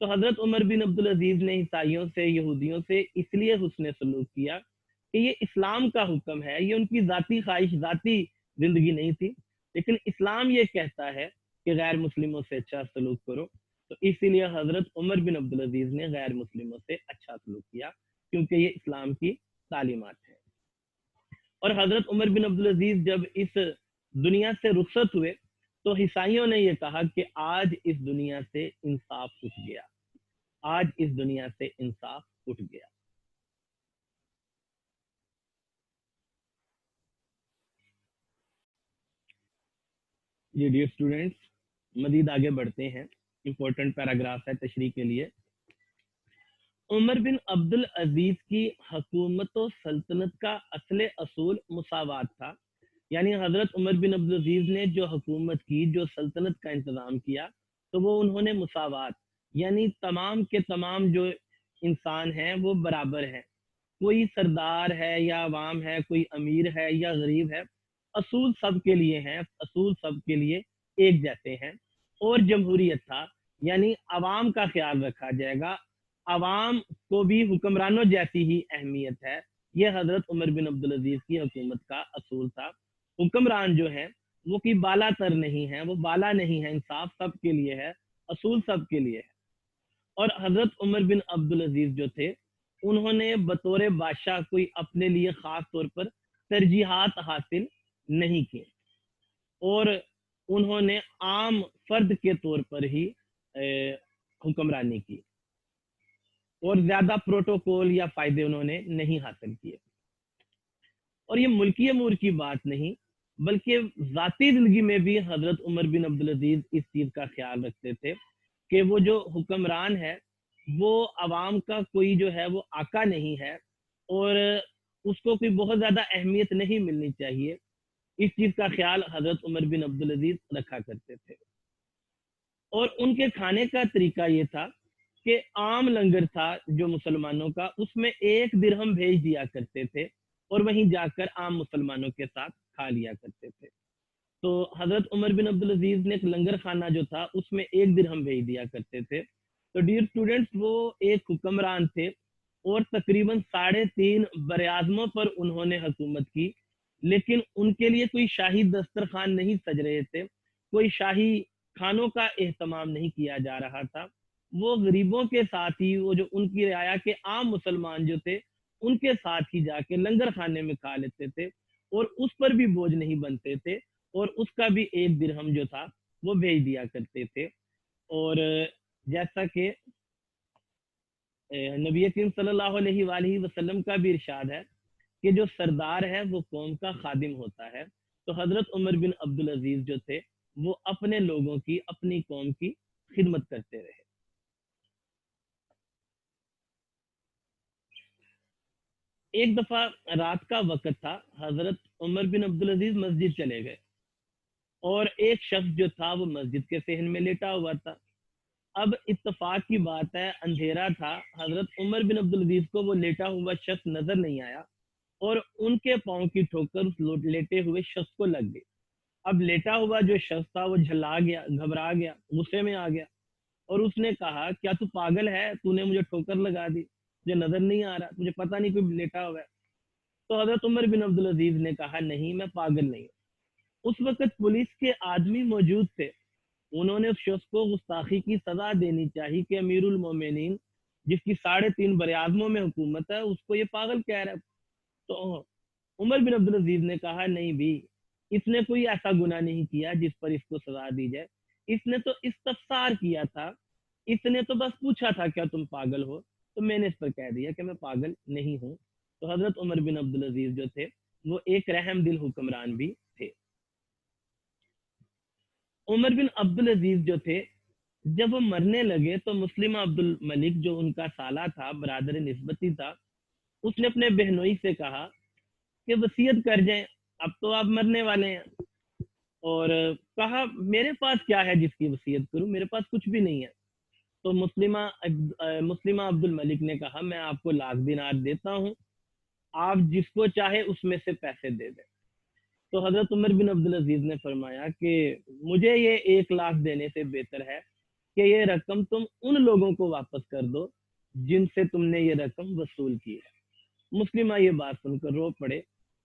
تو حضرت عمر بن عبدالعزیز نے عیسائیوں سے، یہودیوں سے اس لیے حسن سلوک کیا کہ یہ اسلام کا حکم ہے، یہ ان کی ذاتی خواہش، ذاتی زندگی نہیں تھی، لیکن اسلام یہ کہتا ہے کہ غیر مسلموں سے اچھا سلوک کرو، تو اسی لیے حضرت عمر بن عبدالعزیز نے غیر مسلموں سے اچھا سلوک کیا، کیونکہ یہ اسلام کی تعلیمات ہیں۔ اور حضرت عمر بن عبدالعزیز جب اس دنیا سے رخصت ہوئے تو عیسائیوں نے یہ کہا کہ آج اس دنیا سے انصاف اٹھ گیا، آج اس دنیا سے انصاف اٹھ گیا۔ یہ ڈیئر اسٹوڈینٹس، مزید آگے بڑھتے ہیں، امپورٹنٹ پیراگراف ہے تشریح کے لیے۔ عمر بن عبد العزیز کی حکومت و سلطنت کا اصل اصول مساوات تھا، یعنی حضرت عمر بن عبد العزیز نے جو حکومت کی، جو سلطنت کا انتظام کیا، تو وہ انہوں نے مساوات، یعنی تمام کے تمام جو انسان ہیں وہ برابر ہیں، کوئی سردار ہے یا عوام ہے، کوئی امیر ہے یا غریب ہے، اصول سب کے لیے ہیں، اصول سب کے لیے ایک جیسے ہیں۔ اور جمہوریت تھا، یعنی عوام کا خیال رکھا جائے گا، عوام کو بھی حکمرانوں جیسی ہی اہمیت ہے۔ یہ حضرت عمر بن عبدالعزیز کی حکومت کا اصول تھا۔ حکمران جو ہیں وہ کی بالا تر نہیں ہیں، وہ بالا نہیں ہے، انصاف سب کے لیے ہے، اصول سب کے لیے ہے۔ اور حضرت عمر بن عبدالعزیز جو تھے، انہوں نے بطور بادشاہ کوئی اپنے لیے خاص طور پر ترجیحات حاصل نہیں کی، اور انہوں نے عام فرد کے طور پر ہی حکمرانی کی، اور زیادہ پروٹوکول یا فائدے انہوں نے نہیں حاصل کیے۔ اور یہ ملکی امور کی بات نہیں، بلکہ ذاتی زندگی میں بھی حضرت عمر بن عبدالعزیز اس چیز کا خیال رکھتے تھے کہ وہ جو حکمران ہے وہ عوام کا کوئی جو ہے وہ آقا نہیں ہے، اور اس کو کوئی بہت زیادہ اہمیت نہیں ملنی چاہیے، اس چیز کا خیال حضرت عمر بن عبدالعزیز رکھا کرتے تھے۔ اور ان کے کھانے کا طریقہ یہ تھا کہ عام لنگر تھا جو مسلمانوں کا، اس میں 1 درہم بھیج دیا کرتے تھے، اور وہیں جا کر عام مسلمانوں کے ساتھ کھا لیا کرتے تھے۔ تو حضرت عمر بن عبدالعزیز نے ایک لنگر خانہ جو تھا اس میں 1 درہم بھیج دیا کرتے تھے۔ تو ڈیئر اسٹوڈنٹس، وہ ایک حکمران تھے، اور تقریباً 3.5 براعظموں پر انہوں نے حکومت کی، لیکن ان کے لیے کوئی شاہی دسترخوان نہیں سج رہے تھے، کوئی شاہی کھانوں کا اہتمام نہیں کیا جا رہا تھا۔ وہ غریبوں کے ساتھ ہی، وہ جو ان کی رعایا کے عام مسلمان جو تھے ان کے ساتھ ہی جا کے لنگر خانے میں کھا لیتے تھے، اور اس پر بھی بوجھ نہیں بنتے تھے، اور اس کا بھی 1 درہم جو تھا وہ بھیج دیا کرتے تھے۔ اور جیسا کہ نبی کریم صلی اللہ علیہ وآلہ وسلم کا بھی ارشاد ہے کہ جو سردار ہے وہ قوم کا خادم ہوتا ہے، تو حضرت عمر بن عبدالعزیز جو تھے وہ اپنے لوگوں کی، اپنی قوم کی خدمت کرتے رہے۔ ایک دفعہ رات کا وقت تھا، حضرت عمر بن عبدالعزیز مسجد چلے گئے، اور ایک شخص جو تھا وہ مسجد کے صحن میں لیٹا ہوا تھا۔ اب اتفاق کی بات ہے، اندھیرا تھا، حضرت عمر بن عبدالعزیز کو وہ لیٹا ہوا شخص نظر نہیں آیا، اور ان کے پاؤں کی ٹھوکر اس لیٹے ہوئے شخص کو لگ گئی۔ اب لیٹا ہوا جو شخص تھا وہ جھلا گیا، گھبرا گیا، غصے میں آ گیا، اور اس نے کہا کیا تو پاگل ہے، تو نے مجھے ٹھوکر لگا دی، مجھے نظر نہیں آ رہا، مجھے پتہ نہیں کوئی لیٹا ہوا ہے۔ تو حضرت عمر بن عبدالعزیز نے کہا نہیں، میں پاگل نہیں ہوں۔ اس وقت پولیس کے آدمی موجود تھے، انہوں نے اس شخص کو گستاخی کی سزا دینی چاہیے کہ امیر المومنین جس کی 3.5 براعظموں میں حکومت ہے اس کو یہ پاگل کہہ رہا ہے۔ تو عمر بن عبدالعزیز نے کہا نہیں بھی، اس نے کوئی ایسا گناہ نہیں کیا جس پر اس کو سزا دی جائے، اس نے تو استفسار کیا تھا، اس نے تو بس پوچھا تھا کیا تم پاگل ہو، تو میں نے اس پر کہہ دیا کہ میں پاگل نہیں ہوں۔ تو حضرت عمر بن عبدالعزیز جو تھے وہ ایک رحم دل حکمران بھی تھے۔ عمر بن عبدالعزیز جو تھے جب وہ مرنے لگے تو مسلمہ عبد الملک جو ان کا سالہ تھا، برادر نسبتی تھا، اس نے اپنے بہنوئی سے کہا کہ وصیت کر جائیں، اب تو آپ مرنے والے ہیں۔ اور کہا میرے پاس کیا ہے جس کی وصیت کروں، میرے پاس کچھ بھی نہیں ہے۔ تو مسلمہ عبد الملک نے کہا میں آپ کو 1,00,000 دینار دیتا ہوں، آپ جس کو چاہے اس میں سے پیسے دے دیں۔ تو حضرت عمر بن عبدالعزیز نے فرمایا کہ مجھے یہ 1,00,000 دینے سے بہتر ہے کہ یہ رقم تم ان لوگوں کو واپس کر دو جن سے تم نے یہ رقم وصول کی ہے۔ مسلمہ یہ بات سن کر رو پڑے،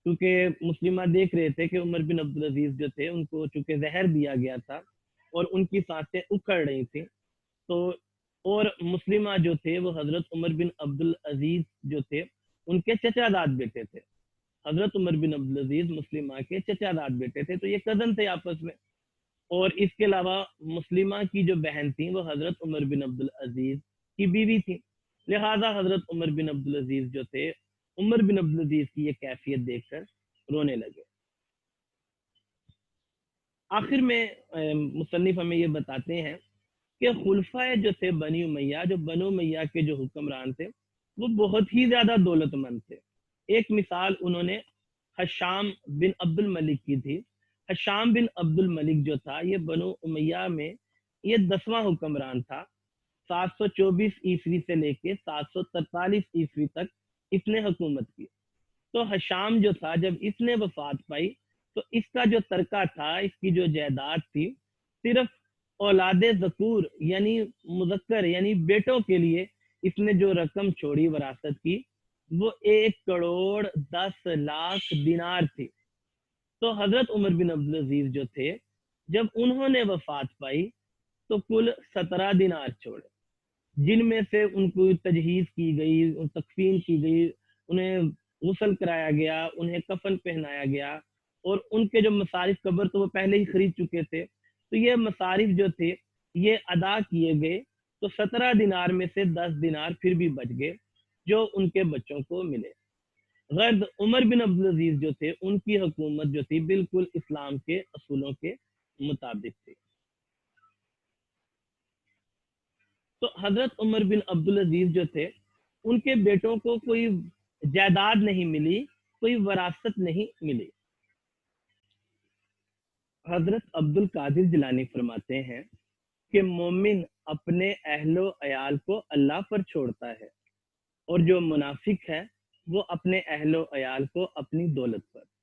کیونکہ مسلمہ دیکھ رہے تھے کہ عمر بن عبدالعزیز جو تھے ان کو چونکہ زہر دیا گیا تھا اور ان کی سانسیں اکھڑ رہی تھیں، تو اور مسلمہ جو تھے وہ حضرت عمر بن عبدالعزیز جو تھے ان کے چچا داد بیٹے تھے۔ حضرت عمر بن عبدالعزیز مسلمہ کے چچا داد بیٹے تھے، تو یہ کزن تھے آپس میں۔ اور اس کے علاوہ مسلمہ کی جو بہن تھی وہ حضرت عمر بن عبدالعزیز کی بیوی تھی، لہذا حضرت عمر بن عبدالعزیز جو تھے عمر بن عبدالعزیز کی یہ کیفیت دیکھ کر رونے لگے۔ آخر میں مصنف ہمیں یہ بتاتے ہیں کہ خلفائے جو تھے بنی امیہ، جو بنو امیہ کے جو حکمران تھے وہ بہت ہی زیادہ دولت مند تھے۔ ایک مثال انہوں نے حشام بن عبد الملک کی تھی۔ حشام بن عبد الملک جو تھا یہ بنو امیہ میں یہ 10واں حکمران تھا۔ 724 عیسوی سے لے کے 743 عیسوی تک اس نے حکومت کی۔ تو حشام جو تھا جب اس نے وفات پائی تو اس کا جو ترکہ تھا، اس کی جو جائیداد تھی، صرف اولاد ذکور یعنی مذکر یعنی بیٹوں کے لیے اس نے جو رقم چھوڑی وراثت کی وہ 1,10,00,000 دینار تھی۔ تو حضرت عمر بن عبدالعزیز جو تھے جب انہوں نے وفات پائی تو کل 17 دینار چھوڑے، جن میں سے ان کو تجہیز کی گئی، تکفین کی گئی، انہیں غسل کرایا گیا، انہیں کفن پہنایا گیا، اور ان کے جو مصارف قبر تو وہ پہلے ہی خرید چکے تھے، تو یہ مصارف جو تھے یہ ادا کیے گئے۔ تو 17 دینار میں سے 10 دینار پھر بھی بچ گئے جو ان کے بچوں کو ملے۔ غرض عمر بن عبدالعزیز جو تھے ان کی حکومت جو تھی بالکل اسلام کے اصولوں کے مطابق تھی۔ تو حضرت عمر بن عبدالعزیز جو تھے ان کے بیٹوں کو کوئی جائیداد نہیں ملی، کوئی وراثت نہیں ملی۔ حضرت عبد القادر جیلانی فرماتے ہیں کہ مومن اپنے اہل و عیال کو اللہ پر چھوڑتا ہے، اور جو منافق ہے وہ اپنے اہل و عیال کو اپنی دولت پر۔